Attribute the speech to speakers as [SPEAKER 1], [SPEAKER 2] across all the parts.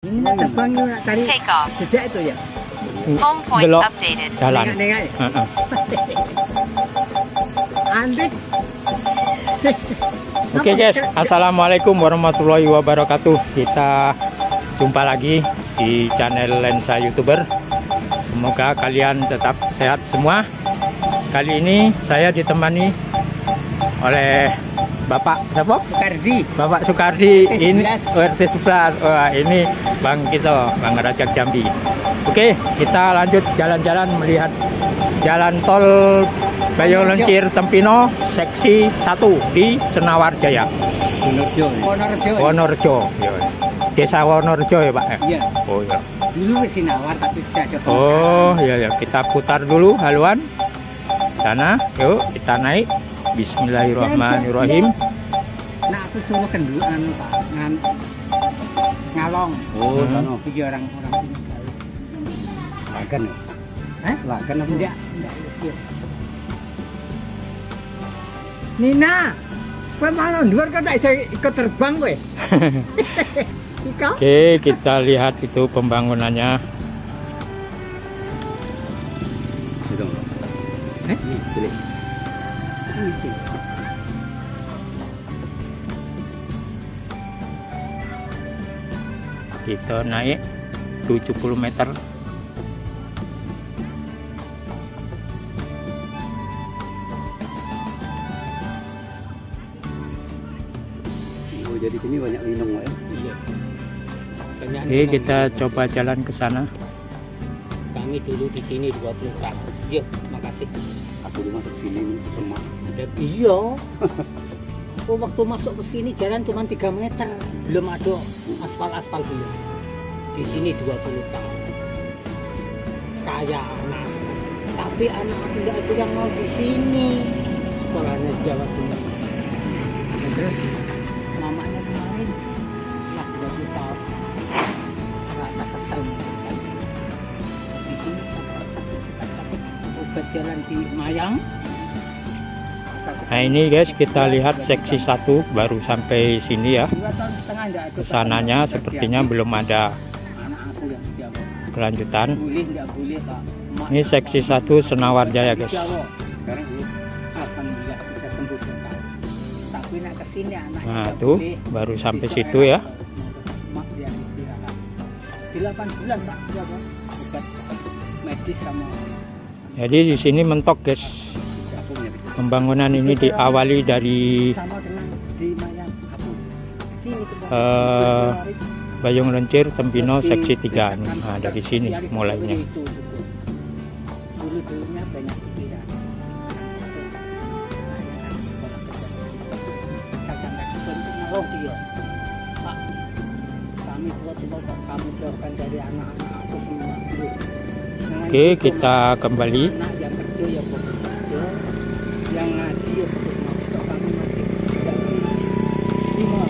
[SPEAKER 1] Ini terbang nak cari jejak itu ya.
[SPEAKER 2] Home point
[SPEAKER 3] Belok
[SPEAKER 2] updated.
[SPEAKER 3] jalan.
[SPEAKER 1] Nengak ya. Andrik.
[SPEAKER 3] Oke guys, assalamualaikum warahmatullahi wabarakatuh. Kita jumpa lagi di channel Lensa YouTuber. Semoga kalian tetap sehat semua. Kali ini saya ditemani oleh Bapak siapa?
[SPEAKER 1] Sukardi.
[SPEAKER 3] Bapak Sukardi.
[SPEAKER 1] RT11.
[SPEAKER 3] Ini RT 11. Wah, ini Bang Kito, Bang Rajak Jambi. Oke, kita lanjut jalan-jalan melihat jalan tol Bayong Lencir Tempino seksi 1 di Senawar Jaya.
[SPEAKER 1] Wonorejo. Wonorejo.
[SPEAKER 3] Wonorejo. Ya. Desa Wonorejo ya, Pak.
[SPEAKER 1] Iya.
[SPEAKER 3] Oh ya.
[SPEAKER 1] Dulu ke Sinawar tapi sudah ada.
[SPEAKER 3] Oh iya ya, kita putar dulu haluan. Sana, yuk kita naik. Bismillahirrahmanirrahim.
[SPEAKER 1] Nah, aku suruh kenduan Pak. Ngalong.
[SPEAKER 3] Oh,
[SPEAKER 1] sono iki orang-orang sini. Lagan. Hah? Lagan apa enggak? Enggak. Nina, kowe malah dhuwur kok tak iso ikut terbang kowe. Ika?
[SPEAKER 3] Oke, kita lihat itu pembangunannya.
[SPEAKER 1] Pilih.
[SPEAKER 3] Kita naik 70 meter.
[SPEAKER 4] Oh, jadi sini banyak lindung, Pak ya?
[SPEAKER 1] Iya.
[SPEAKER 3] Oke, kita coba jalan ke sana.
[SPEAKER 1] Kami dulu di sini 20 tahun. Iya, makasih.
[SPEAKER 4] Aku dulu masuk sini semua.
[SPEAKER 1] Iya. Aku waktu masuk ke sini jalan cuma 3 meter. Belum ada aspal-aspal belum. Di sini 20 tahun. Kayak anak. Tapi anak tidak itu yang mau di sini. Sekolahnya di Jawa sini. Dan terus mamanya kemarin lah 20 tahun. Rasa kesel. Di sini sakit obat jalan di Mayang.
[SPEAKER 3] Nah ini guys, kita lihat seksi 1 baru sampai sini ya.
[SPEAKER 1] 2 tahun setengah enggak ada.
[SPEAKER 3] Kesananya sepertinya belum ada
[SPEAKER 1] Anak aku yang di Jawa.
[SPEAKER 3] kelanjutan.
[SPEAKER 1] Boleh enggak boleh Pak.
[SPEAKER 3] Ini seksi 1 Senawar Jaya guys.
[SPEAKER 1] Sekarang ini alhamdulillah bisa sembuh total. Tapi nak kesini anaknya
[SPEAKER 3] Nah
[SPEAKER 1] enggak
[SPEAKER 3] tuh
[SPEAKER 1] boleh.
[SPEAKER 3] baru sampai
[SPEAKER 1] Besok
[SPEAKER 3] situ
[SPEAKER 1] enak
[SPEAKER 3] ya.
[SPEAKER 1] Mak dia istirahat. 8 bulan Pak dia Pak. Obat medis sama
[SPEAKER 3] Jadi di sini mentok guys.
[SPEAKER 4] Aku punya
[SPEAKER 3] Pembangunan ini diawali dari
[SPEAKER 1] sama dengan di Mayang aku. Sini tuh.
[SPEAKER 3] Bayong Lencir Tempino seksi 3 nih. Nah, dari sini mulainya.
[SPEAKER 1] Dulu-dulunya banyak pikiran. Saya sampai untuk nolong dia. Pak, kami buat kalau kamu jauhkan dari anak-anak aku semua.
[SPEAKER 3] Oke, kita kembali.
[SPEAKER 1] Anak yang kecil ya fokus kerja, yang ngaji ya fokus ngaji. Kalau kami masih tidak lima.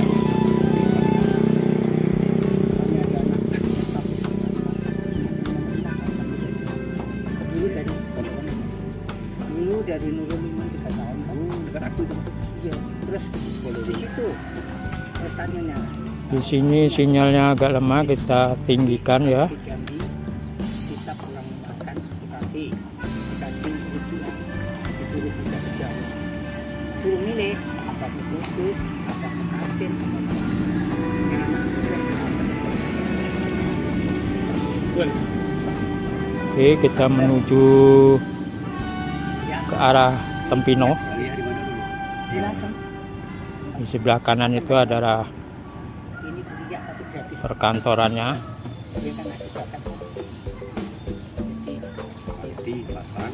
[SPEAKER 1] Dulu dari Nurul Iman 3 tahun kan dekat aku itu. Iya, terus di situ terus tanyanya
[SPEAKER 3] Di sini sinyalnya agak lemah, kita tinggikan ya.
[SPEAKER 1] di Jambi kita pulang makan dikasih ujian disuruh bisa ke Jawa, suruh milih apa itu apa pengantin
[SPEAKER 3] Oke, kita menuju ke arah Tempino.
[SPEAKER 4] Kuliah di mana dulu?
[SPEAKER 1] dilangsung
[SPEAKER 3] Di sebelah kanan itu adalah
[SPEAKER 1] ini kuliah tapi gratis
[SPEAKER 3] perkantorannya.
[SPEAKER 1] dia kan ada bakat
[SPEAKER 4] Di Batang,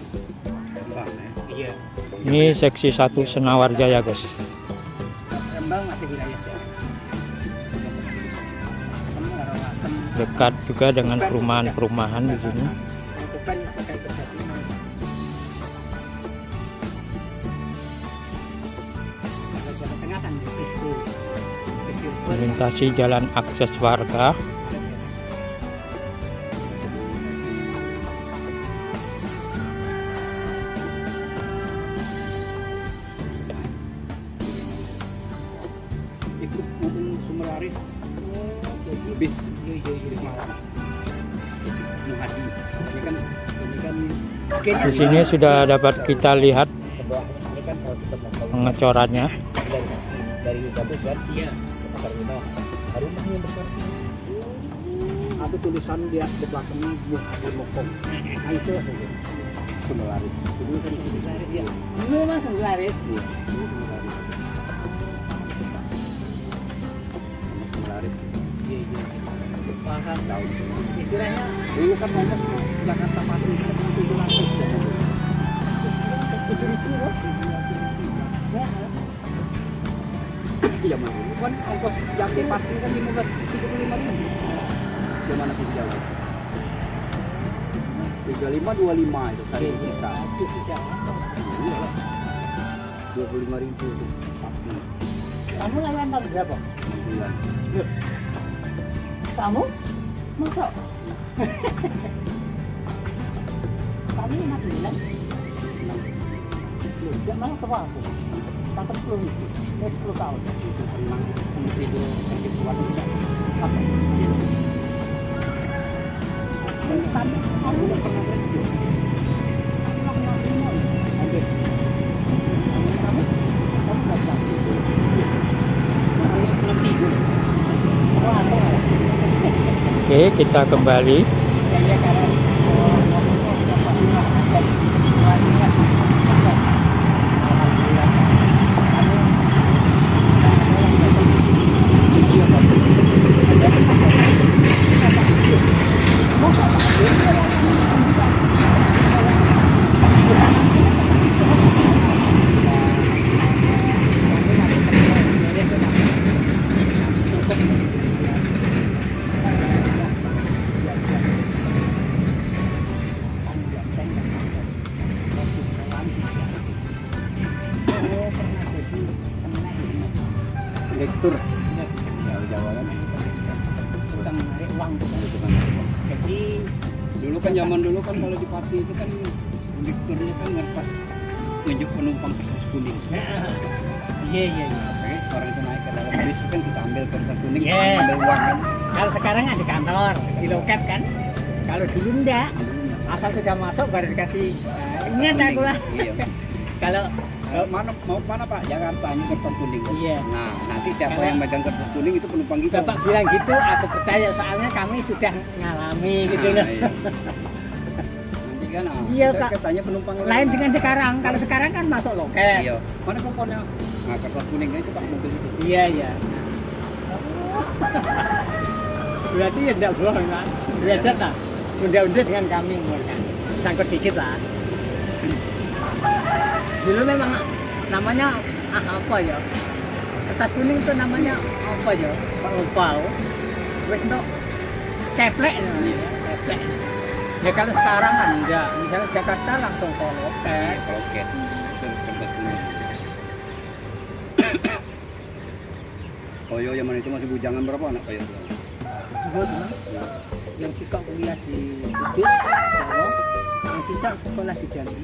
[SPEAKER 4] Rembang ya.
[SPEAKER 1] iya
[SPEAKER 3] Ini seksi 1 Senawar Jaya guys.
[SPEAKER 1] Rembang masih wilayah Jawa. Asem, orang Asem.
[SPEAKER 3] Dekat juga dengan perumahan-perumahan di sini.
[SPEAKER 1] Beban pakai terjadi. Jawa Tengah kan itu.
[SPEAKER 3] Melintasi jalan akses warga.
[SPEAKER 4] Ikut mobil Sumeraris.
[SPEAKER 1] Jadi
[SPEAKER 4] Bis Di Semarang. Nuhadi. Ini kan
[SPEAKER 3] Di sini sudah dapat kita lihat
[SPEAKER 4] sebelah ini kan kalau kita mau
[SPEAKER 3] pengecorannya.
[SPEAKER 4] dari Gabus kan? Iya. Ke Pasar Wino. Rumahnya besar. Ada tulisan di belakangnya Muhammad Mokong. Nah itu Sumelaris. Dulu kan Sumelaris ya.
[SPEAKER 1] Dulu mas Sumelaris.
[SPEAKER 4] Iya. Sumelaris.
[SPEAKER 1] Iya. Paham.
[SPEAKER 4] Tahu.
[SPEAKER 1] Istilahnya
[SPEAKER 4] Dulu kan ngomong Jakarta Pati itu 700. Zaman dulu kan ongkos jam di pasti kan 35.000. Zaman aku jalan 35-25 itu tadi kita 25.000 itu pasti.
[SPEAKER 1] kamu layan tahun berapa?
[SPEAKER 4] 9.
[SPEAKER 1] Kamu? Masuk? Kami 59. Dia malah tua aku. Sampai 10 tahun.
[SPEAKER 4] Itu tenang itu sakit kuat
[SPEAKER 1] Apa? Sampai kamu udah pernah kerja? Kamu nggak pernah tidur? Belum tidur.
[SPEAKER 3] Oke, kita kembali.
[SPEAKER 4] Direktur Jawa kan
[SPEAKER 1] Tukang menarik uang. Jadi
[SPEAKER 4] dulu kan zaman dulu kan kalau di Pati itu kan direkturnya kan ngertas tunjuk penumpang kertas kuning.
[SPEAKER 1] iya.
[SPEAKER 4] Oke, orang itu naik ke dalam bis kan kita ambil kertas kuning,
[SPEAKER 1] Iya.
[SPEAKER 4] ambil uang kan.
[SPEAKER 1] Kalau sekarang ada di kantor, di loket kan. Kalau dulu enggak, asal sudah masuk baru dikasih. Ingat aku lah.
[SPEAKER 4] Iya.
[SPEAKER 1] Kalau
[SPEAKER 4] Mana mau mana Pak? Jakarta ini kertas kuning. Kan?
[SPEAKER 1] Iya.
[SPEAKER 4] Nah, nanti siapa
[SPEAKER 1] Kalau-
[SPEAKER 4] yang megang kertas kuning itu penumpang kita.
[SPEAKER 1] Bapak bilang gitu, aku percaya soalnya kami sudah ngalami gitu loh.
[SPEAKER 4] Iya. Nanti kan
[SPEAKER 1] Iya,
[SPEAKER 4] saya
[SPEAKER 1] Kak.
[SPEAKER 4] tanya penumpang
[SPEAKER 1] Lain dengan sekarang. Kalau sekarang kan masuk loket.
[SPEAKER 4] Iya. Mana kuponnya? Nah, kertas kuningnya itu Pak mobil itu.
[SPEAKER 1] Iya. Berarti ya enggak bohong kan? Derajat lah. Unda-unda dengan kami kan. Sangkut dikit lah. Dulu memang namanya apa ya? Kertas kuning itu namanya apa ya? Pak lupa. Wes untuk keplek namanya. Keplek. Ya kalau sekarang kan enggak. Misalnya Jakarta langsung ke loket.
[SPEAKER 4] Oke. Itu kertas kuning. Koyo zaman itu masih bujangan berapa anak Koyo?
[SPEAKER 1] Buat yang suka kuliah di Kudus, Jawa, yang sisa sekolah di Jambi.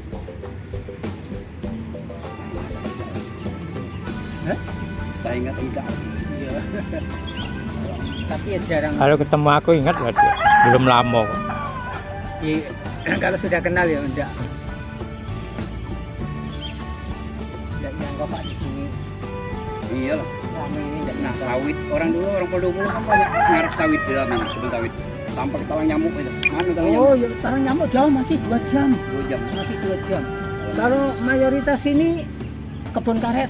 [SPEAKER 1] Hah?
[SPEAKER 4] Saya ingat enggak.
[SPEAKER 1] Iya. Tapi ya jarang.
[SPEAKER 3] Kalau ketemu aku ingat nggak dia? Belum lama kok.
[SPEAKER 1] Iya, kalau sudah kenal ya enggak. Enggak nyangka Pak di sini.
[SPEAKER 4] Iya lah.
[SPEAKER 1] Rame ini enggak
[SPEAKER 4] Nah,
[SPEAKER 1] nyangka.
[SPEAKER 4] sawit orang dulu orang Poldomulu kan banyak ngarep sawit di dalam ini, kebun sawit. Sampai ke talang nyamuk itu. Mana talang
[SPEAKER 1] Oh,
[SPEAKER 4] nyamuk?
[SPEAKER 1] ya taruh nyamuk jauh masih 2 jam.
[SPEAKER 4] 2 jam.
[SPEAKER 1] Masih 2 jam. Kalau mayoritas ini kebun karet.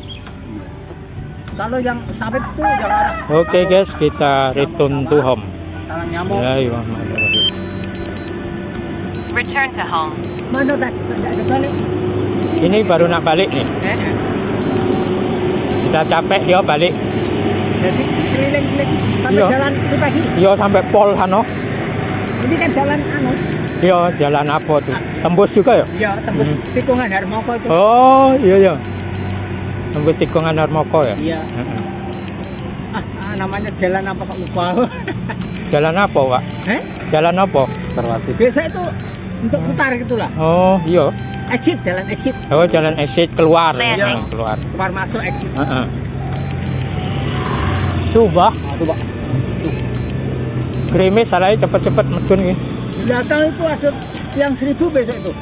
[SPEAKER 1] Kalau yang sawit tuh jangan arah.
[SPEAKER 3] Oke guys, kita return to home.
[SPEAKER 1] Talang nyamuk.
[SPEAKER 3] Bismillahirrahmanirrahim.
[SPEAKER 2] Return to home.
[SPEAKER 1] Mana tadi? Tidak ada balik.
[SPEAKER 3] Ini baru nak balik nih. Udah capek dia balik.
[SPEAKER 1] Jadi keliling-keliling sampai
[SPEAKER 3] Iya.
[SPEAKER 1] jalan pribadi.
[SPEAKER 3] Yo sampai pol hano.
[SPEAKER 1] Ini kan jalan anu.
[SPEAKER 3] Yo jalan apa tuh? Tembus juga ya?
[SPEAKER 1] Ya tembus tikungan Harmoko itu.
[SPEAKER 3] Oh iya. Tembus tikungan Harmoko ya?
[SPEAKER 1] Iya. Namanya jalan apa kok lupa?
[SPEAKER 3] Jalan apa Pak? Jalan apa?
[SPEAKER 4] Terlatih.
[SPEAKER 1] Biasa itu untuk putar gitulah.
[SPEAKER 3] Oh iya.
[SPEAKER 1] Exit, jalan exit.
[SPEAKER 3] Oh jalan exit keluar.
[SPEAKER 2] Landing.
[SPEAKER 3] Ya, keluar.
[SPEAKER 1] Keluar masuk exit.
[SPEAKER 3] Coba.
[SPEAKER 4] Nah, tuh Pak.
[SPEAKER 3] Gerimis salahnya cepet-cepet medun ini.
[SPEAKER 1] Di belakang itu ada yang 1000 besok itu.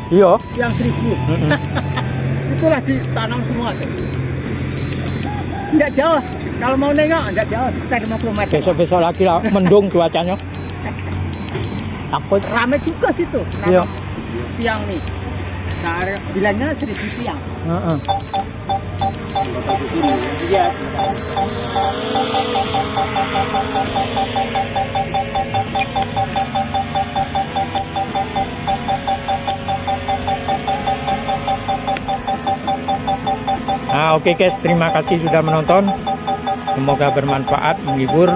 [SPEAKER 3] Iya.
[SPEAKER 1] Yang 1000. Itulah ditanam semua tuh. Enggak jauh. Kalau mau nengok enggak jauh, sekitar 50 meter.
[SPEAKER 3] Besok-besok lagi lah mendung cuacanya. Takut.
[SPEAKER 1] Rame juga situ.
[SPEAKER 3] Iya.
[SPEAKER 1] Tiang nih. Nah, bilangnya 1000 tiang.
[SPEAKER 3] Heeh.
[SPEAKER 1] Iya.
[SPEAKER 3] Nah, oke guys, terima kasih sudah menonton. Semoga bermanfaat, menghibur.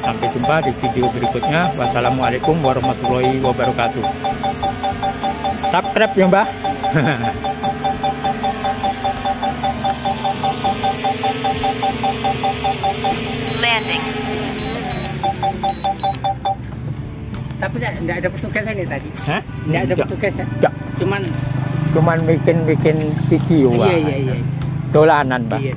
[SPEAKER 3] Sampai jumpa di video berikutnya. Wassalamualaikum warahmatullahi wabarakatuh. Subscribe ya, Mbah.
[SPEAKER 2] Landing.
[SPEAKER 1] Tapi enggak ada petugasnya nih tadi.
[SPEAKER 3] Hah?
[SPEAKER 1] Enggak ada petugasnya.
[SPEAKER 3] Enggak.
[SPEAKER 1] Cuman
[SPEAKER 3] Cuman bikin video, Mbak.
[SPEAKER 1] iya.
[SPEAKER 3] Dolanan, Mbak.
[SPEAKER 1] Iya.